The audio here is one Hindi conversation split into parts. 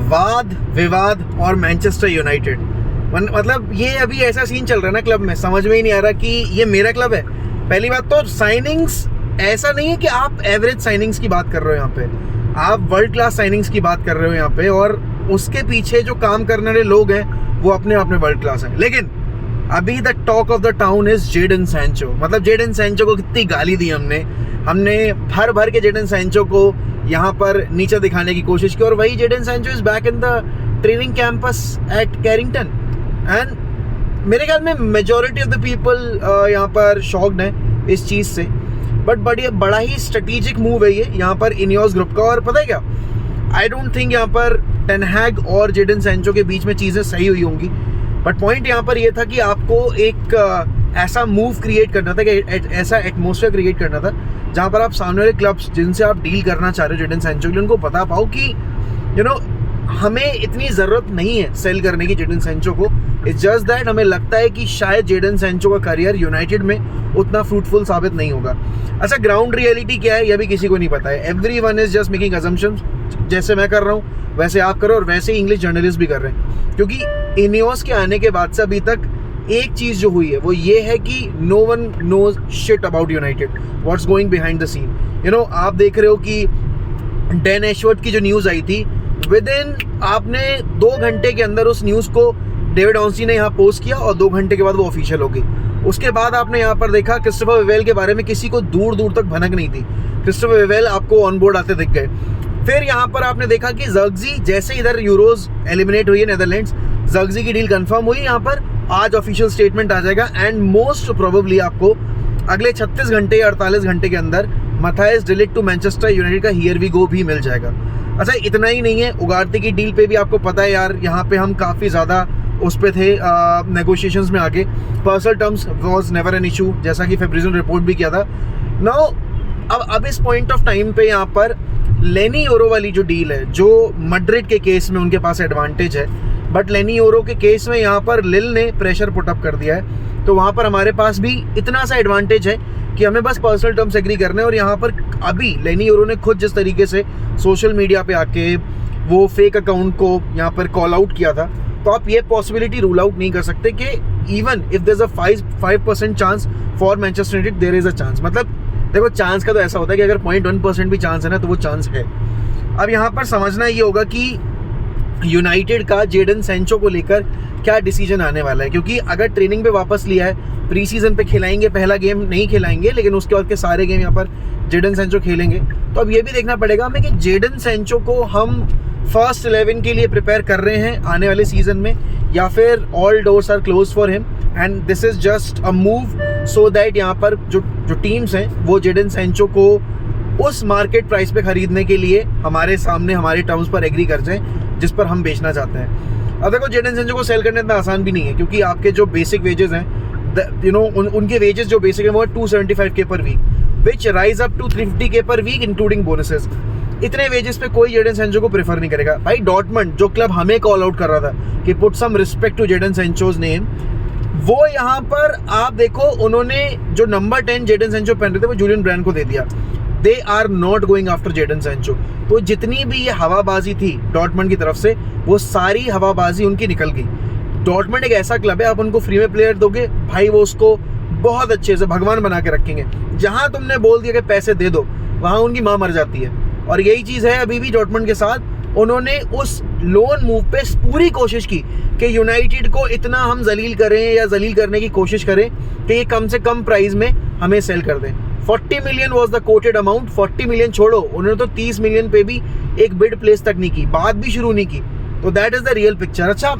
वाद विवाद और मैनचेस्टर यूनाइटेड। मतलब ये अभी ऐसा सीन चल रहा है ना क्लब में, समझ में ही नहीं आ रहा कि ये मेरा क्लब है। पहली बात तो साइनिंग्स ऐसा नहीं है कि आप एवरेज साइनिंग्स की बात कर रहे हो यहाँ पे, आप वर्ल्ड क्लास साइनिंग्स की बात कर रहे हो यहाँ पे, और उसके पीछे जो काम करने वाले लोग हैं वो अपने आप में वर्ल्ड क्लास हैं। लेकिन अभी the talk of the town is Jadon Sancho. मतलब जेडन सैंचो को कितनी गाली दी हमने भर भर के जेडन सैंचो को यहाँ पर नीचे दिखाने की कोशिश की, और वही Jadon Sancho is back in the training campus at Carrington. And मेरे ख्याल में मेजॉरिटी ऑफ द पीपल यहाँ पर शॉक्ड हैं इस चीज़ से, बट बड़ा ही स्ट्रेटेजिक मूव है ये यहाँ पर इनियोस ग्रुप का। और पता है क्या, आई डोंट थिंक यहाँ पर टेन हैग और जेडन सैंचो के बीच में चीज़ें सही हुई होंगी, बट पॉइंट यहाँ पर ये था कि आपको एक ऐसा मूव क्रिएट करना था, कि ऐसा एटमोसफेयर क्रिएट करना था जहाँ पर आप सामने वाले क्लब्स जिनसे आप डील करना चाह रहे हो जेडन सैंचो के लिए, उनको पता पाओ कि हमें इतनी ज़रूरत नहीं है सेल करने की जेडन सैंचो को। इट्स जस्ट दैट हमें लगता है कि शायद जेडन सैंचो का करियर यूनाइटेड में उतना फ्रूटफुल साबित नहीं होगा। अच्छा, ग्राउंड रियलिटी क्या है यह भी किसी को नहीं पता है। Everyone is just making assumptions, जैसे मैं कर रहा हूँ वैसे आप करो, और वैसे ही इंग्लिश जर्नलिस्ट भी कर रहे हैं। क्योंकि इनियोस के आने के बाद से अभी तक एक चीज़ जो हुई है वो ये है कि no one knows shit about United, what's going behind the scene. आप देख रहे हो कि डैन एशवर्थ की जो न्यूज़ आई थी, विद इन आपने 2 घंटे के अंदर उस न्यूज़ को डेविड ऑन्सी ने यहाँ पोस्ट किया और 2 घंटे के बाद वो ऑफिशियल हो गई। उसके बाद आपने यहाँ पर देखा क्रिस्टोफर वेवेल के बारे में किसी को दूर दूर तक भनक नहीं थी, क्रिस्टोफर वेवेल आपको ऑन बोर्ड आते दिख गए। फिर यहाँ पर आपने देखा कि ज़र्गजी, जैसे इधर यूरोज एलिमिनेट हुई है नेदरलैंड्स, ज़र्गजी की डील कंफर्म हुई, यहाँ पर आज ऑफिशियल स्टेटमेंट आ जाएगा। एंड मोस्ट प्रोबेबली आपको अगले 36 घंटे या 48 घंटे के अंदर Matthijs de Ligt to Manchester United का हियर वी गो भी मिल जाएगा। अच्छा, इतना ही नहीं है, उगार्ते की डील पे भी आपको पता है यार, यहाँ पे हम काफ़ी ज़्यादा उस पे थे नेगोशिएशंस में आगे। Personal terms was never an issue, जैसा कि फेब्रिजन रिपोर्ट भी किया था। नाउ अब इस पॉइंट ऑफ टाइम पे यहाँ पर लेनी यूरो वाली जो डील है, जो मैड्रिड के केस में उनके पास एडवांटेज है, बट लेनी यूरो के केस में यहाँ पर लिल ने प्रेशर पुटअप कर दिया है, तो वहाँ पर हमारे पास भी इतना सा एडवांटेज है कि हमें बस पर्सनल टर्म्स एग्री करने। और यहाँ पर अभी लेनी यूरो ने खुद जिस तरीके से सोशल मीडिया पे आके वो फेक अकाउंट को यहाँ पर कॉल आउट किया था, तो आप ये पॉसिबिलिटी रूल आउट नहीं कर सकते कि even if there is a 5% chance for Manchester United, there is a chance. मतलब देखो, चांस का तो ऐसा होता है कि अगर 0.1% भी चांस है ना, तो वो चांस है। अब यहाँ पर समझना ये होगा कि यूनाइटेड का जेडन सैंचो को लेकर क्या डिसीजन आने वाला है, क्योंकि अगर ट्रेनिंग पे वापस लिया है, प्री सीजन पे खिलाएंगे, पहला गेम नहीं खिलाएंगे, लेकिन उसके बाद के सारे गेम यहाँ पर जेडन सैंचो खेलेंगे, तो अब ये भी देखना पड़ेगा हमें कि जेडन सैंचो को हम फर्स्ट 11 के लिए प्रिपेयर कर रहे हैं आने वाले सीजन में, या फिर all doors are close for him and this is just a move so that यहाँ पर जो टीम्स हैं वो जेडन सैंचो को उस मार्केट प्राइस पे खरीदने के लिए हमारे सामने हमारे टर्म्स पर एग्री कर जाएं जिस पर हम बेचना चाहते हैं। अब देखो, जेडन सैंचो को सेल करना इतना आसान भी नहीं है, क्योंकि आपके जो बेसिक वेजेस हैं, उनके वेजेस जो बेसिक है वो 275K per week, which rise up to 350K per week including bonuses. इतने वेजेस पे कोई जेडन सैंचो को प्रेफर नहीं करेगा भाई। डॉर्टमंड, जो क्लब हमें कॉल आउट कर रहा था कि put some respect to Jadon Sancho's name, वो यहाँ पर आप देखो, उन्होंने जो नंबर 10 जेडन सैंचो पहन रहे थे वो जूलियन ब्रांड को दे दिया। They are not going after Jadon Sancho. तो जितनी भी ये हवाबाजी थी डॉर्टमंड की तरफ से, वो सारी हवाबाजी उनकी निकल गई। डॉर्टमंड एक ऐसा क्लब है, आप उनको फ्री में प्लेयर दोगे भाई, वो उसको बहुत अच्छे से भगवान बना के रखेंगे। जहाँ तुमने बोल दिया कि पैसे दे दो, वहाँ उनकी माँ मर जाती है। और यही चीज़ है अभी भी डॉर्टमंड के साथ। उन्होंने उस लोन मूव पे पूरी कोशिश की कि यूनाइटेड को इतना हम जलील करें या जलील करने की कोशिश करें कि ये कम से कम प्राइस में हमें सेल कर दें। 40 million was the coated amount. 40 million छोड़ो, उन्होंने तो 30 मिलियन पे भी एक बिड प्लेस तक नहीं की, बात भी शुरू नहीं की। तो that is the real picture. अच्छा,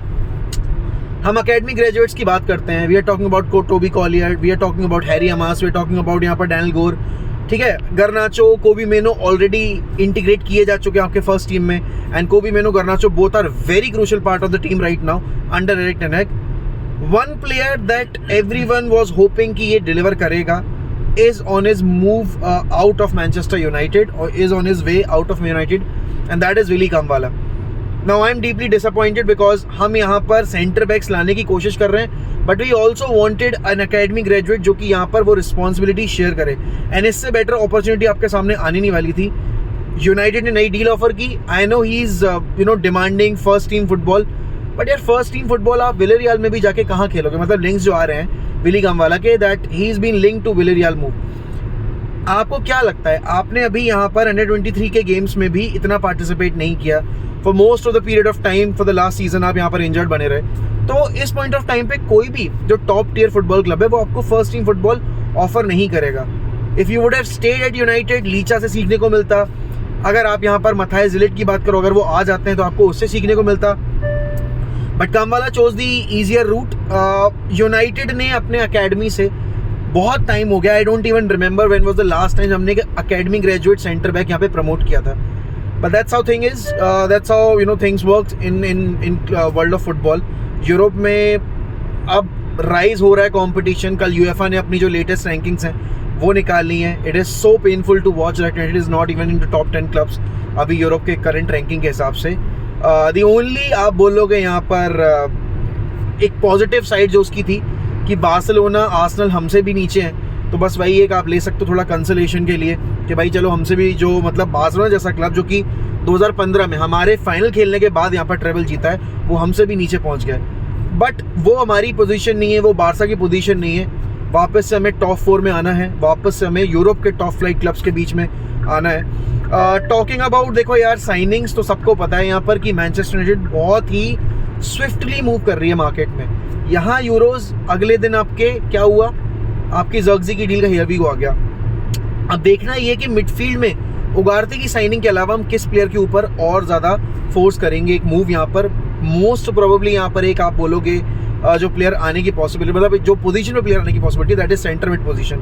हम अकेडमी ग्रेजुएट्स की बात करते हैं, we are talking about Toby Collyer, we are talking about Harry Amass, we are talking about यहाँ पर डैनियल गोर, ठीक है। गर्नाचो, कोबी मेनो ऑलरेडी इंटीग्रेट किए जा चुके हैं आपके फर्स्ट टीम में, and Kobbie Mainoo, Garnacho both are very crucial part of the team right now under Erik ten Hag. One player that everyone was hoping कि ये डिलीवर करेगा is on his move out of Manchester United, or is on his way out of United, and that is Willy Kambala. Now I am deeply disappointed because हम यहाँ पर सेंटर बैक्स लाने की कोशिश कर रहे हैं, but we also wanted an academy graduate जो कि यहाँ पर वो रिस्पॉन्सिबिलिटी शेयर करे, एंड इससे बेटर अपॉर्चुनिटी आपके सामने आनी नहीं वाली थी। यूनाइटेड ने नई डील ऑफर की. I know he is demanding first team football, but यार फर्स्ट टीम फुटबॉल आप विलेरियल में भी जाके कहाँ खेलोगे. मतलब लिंक्स जो आ रहे हैं विली गमवाला के, that he is been linked to Villarreal move. आपको क्या लगता है, आपने अभी यहाँ पर अंडर 23 के गेम्स में भी इतना पार्टिसिपेट नहीं किया for most of the period of time. For the last season आप यहाँ पर इंजर्ड बने रहे. तो इस पॉइंट ऑफ टाइम पे कोई भी जो टॉप टियर फुटबॉल क्लब है वो आपको फर्स्ट टीम फुटबॉल ऑफर नहीं करेगा. If you would have stayed at United, Licha से सीखने को मिलता. अगर आप यहाँ पर मथाइस जिलेट की बात करो, अगर वो आ जाते हैं तो आपको उससे सीखने को मिलता. But Kambwala chose the easier route. United ने अपने अकेडमी से बहुत टाइम हो गया, I don't even remember when was the last time हमने अकेडमी ग्रेजुएट सेंटर बैक यहाँ पे प्रमोट किया था. But that's how thing is, that's how things work in world of football. Europe में अब राइज हो रहा है कंपटीशन. कल यूएफए ने अपनी जो लेटेस्ट रैंकिंग्स हैं वो निकालनी है. It is so painful to watch that it is not even in the top 10 clubs अभी यूरोप के करंट रैंकिंग के हिसाब से. दी ओनली आप बोलोगे यहाँ पर एक पॉजिटिव साइड जो उसकी थी कि बार्सिलोना, आर्सेनल हमसे भी नीचे हैं, तो बस वही एक आप ले सकते हो थोड़ा कंसोलेशन के लिए कि भाई चलो हमसे भी, जो मतलब बार्सिलोना जैसा क्लब जो कि 2015 में हमारे फाइनल खेलने के बाद यहाँ पर ट्रेबल जीता है, वो हमसे भी नीचे पहुँच गया है. बट वो हमारी पोजीशन नहीं है, वो बार्सा की पोजीशन नहीं है. वापस से हमें टॉप 4 में आना है, वापस से हमें यूरोप के टॉप फ्लाइट क्लब्स के बीच में आना है. टॉकिंग अबाउट, देखो यार साइनिंग्स तो सबको पता है यहाँ पर कि मैनचेस्टर यूनाइटेड बहुत ही स्विफ्टली मूव कर रही है मार्केट में. यहाँ यूरोज अगले दिन आपके क्या हुआ, आपकी ज़र्गज़ी की डील का हियरवी आ गया. अब देखना ये कि मिडफील्ड में उगारते की साइनिंग के अलावा हम किस प्लेयर के ऊपर और ज़्यादा फोर्स करेंगे. एक मूव यहाँ पर मोस्ट प्रोबेबली यहाँ पर एक आप बोलोगे जो प्लेयर आने की पॉसिबिलिटी, मतलब जो पोजीशन में प्लेयर आने की possibility, that is centre mid position.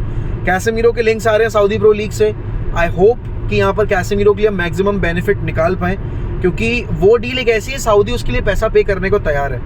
Casemiro के लिंक्स आ रहे हैं सऊदी प्रो लीग से. आई होप कि यहाँ पर कैसेमीरो के लिए मैक्सिमम बेनिफिट निकाल पाएँ, क्योंकि वो डील एक ऐसी है, सऊदी उसके लिए पैसा पे करने को तैयार है.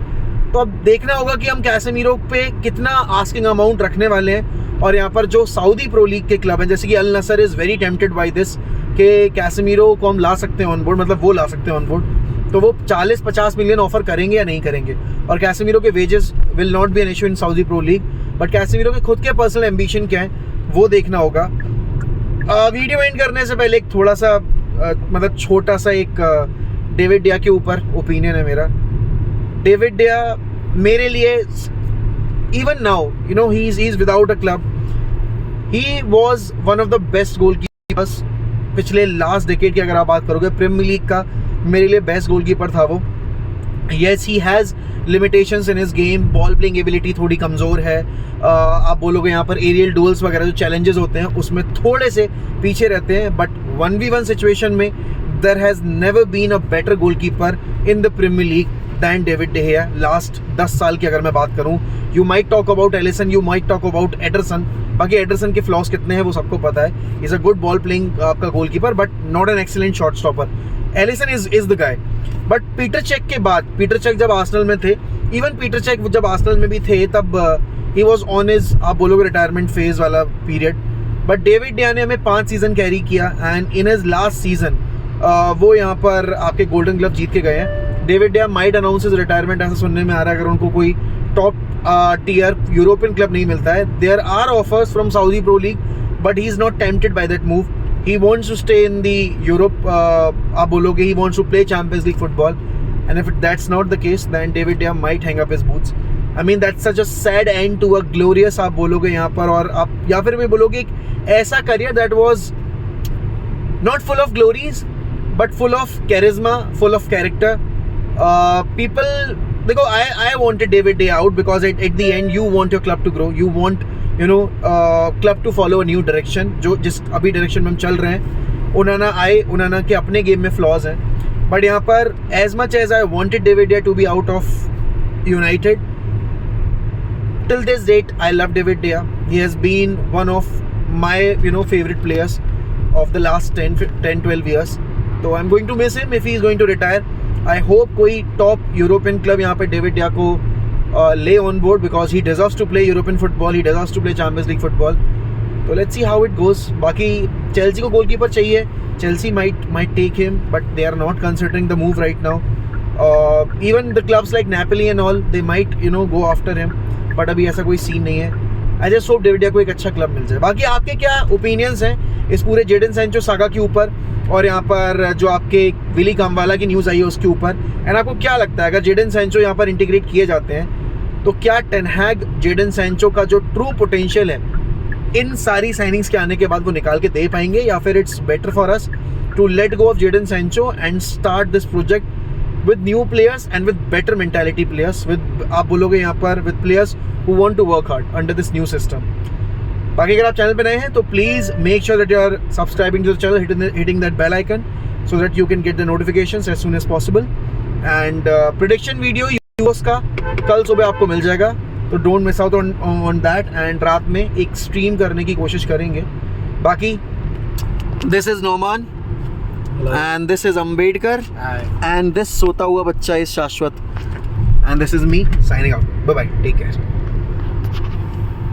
तो अब देखना होगा कि हम कैसेमीरो पे कितना आस्किंग अमाउंट रखने वाले हैं. और यहाँ पर जो सऊदी प्रो लीग के क्लब हैं जैसे कि Al Nassr is very tempted by this कि कैसेमीरो को हम ला सकते हैं ऑन बोर्ड, मतलब वो ला सकते हैं ऑन बोर्ड. तो वो 40-50 मिलियन ऑफर करेंगे या नहीं करेंगे. और कैसेमीरो के wages will not be an issue in Saudi Pro League. But Casemiro के खुद के पर्सनल एम्बिशन क्या है वो देखना होगा. वीडियो एंड करने से पहले एक थोड़ा सा मतलब छोटा सा एक डेविड डिया के ऊपर ओपिनियन है मेरा. डेविड डिया मेरे लिए even now, you know, he's without a club. He was one of the best goalkeepers पिछले लास्ट डेकेड की अगर आप बात करोगे. प्रीमियर लीग का मेरे लिए बेस्ट गोलकीपर था वो. Yes, he has limitations in his game. Ball playing ability थोड़ी कमज़ोर है. आप बोलोगे यहाँ पर एरियल डुअल्स वगैरह जो चैलेंजेस होते हैं उसमें थोड़े से पीछे रहते हैं. बट 1v1 सिचुएशन में there has never been a better goalkeeper in the Premier League than David De Gea. Last 10 साल की अगर मैं बात करूँ, you might talk about Alisson, you might talk about Ederson. बाकी एडरसन के फ्लॉस कितने हैं वो सबको पता है. Is a good ball playing आपका goalkeeper but not an excellent shot stopper. Alisson is the guy. But Peter Cech के बाद, पीटर चेक जब आर्सेनल में थे, इवन पीटर चेक जब आर्सेनल में भी थे, तब ही वॉज ऑन हिज आप बोलोगे रिटायरमेंट फेज वाला पीरियड. बट डेविड डिया ने हमें 5 सीजन कैरी किया and in his last season वो यहाँ पर आपके गोल्डन ग्लव जीत के गए हैं. David Gea might announce his retirement, ऐसा सुनने में आ रहा है, अगर उनको कोई टॉप टियर यूरोपियन क्लब नहीं मिलता है. There are offers from Saudi Pro League but he is not tempted by that move. He wants to stay in the Europe. आप बोलोगे he wants to play Champions League football and if that's not the case then David Gea might hang up his boots. I mean that's such a sad end to a glorious आप बोलोगे यहाँ पर. और आप या फिर भी बोलोगे एक ऐसा career that was not full of glories but full of charisma, full of character. People, देखो, I wanted David De Gea out because at the end you want your club to grow, you want club to follow a new direction. जो जिस अभी डायरेक्शन में हम चल रहे हैं, उनाना के अपने गेम में फ्लॉज हैं. बट यहाँ पर as much as I wanted David De Gea to be out of United, till this date I love David De Gea. He has been one of my favorite players of the last 10-12 years. So I'm going to miss him if he is going to retire. I hope कोई टॉप यूरोपियन क्लब यहाँ पे डेविड डिया को ले on board because he deserves to play European football, he deserves to play Champions League football. तो let's see how it goes. बाकी चेल्सी को गोलकीपर चाहिए, Chelsea might take him but they are not considering the move right now. Even the clubs like Napoli and all they might go after him, but अभी ऐसा कोई सीन नहीं है. आई जस्ट होप डेविड को एक अच्छा क्लब मिल जाए। बाकी आपके क्या ओपिनियंस हैं इस पूरे जेडन सैंचो सागा के ऊपर, और यहाँ पर जो आपके विली काम्बाला की न्यूज़ आई है उसके ऊपर, एंड आपको क्या लगता है अगर जेडन सैंचो यहाँ पर इंटीग्रेट किए जाते हैं तो क्या टेन हैग जेडन सैंचो का जो ट्रू पोटेंशियल है इन सारी साइनिंग्स के आने के बाद वो निकाल के दे पाएंगे, या फिर it's better for us to let go of Jadon Sancho and start this project with new players and with better mentality players, with आप बोलोगे यहाँ पर with players who want to work hard under this new system। बाकी अगर आप चैनल पे नए हैं तो please make sure that you are subscribing to the channel, hitting that bell icon so that you can get the notifications as soon as possible। and prediction video US का कल सुबह आपको मिल जाएगा, तो don't miss out on that, and रात में एक स्ट्रीम करने की कोशिश करेंगे। बाकी this is Noman and this is Ambedkar, and this सोता हुआ बच्चा is शाश्वत, and this is me signing out. Bye bye, take care।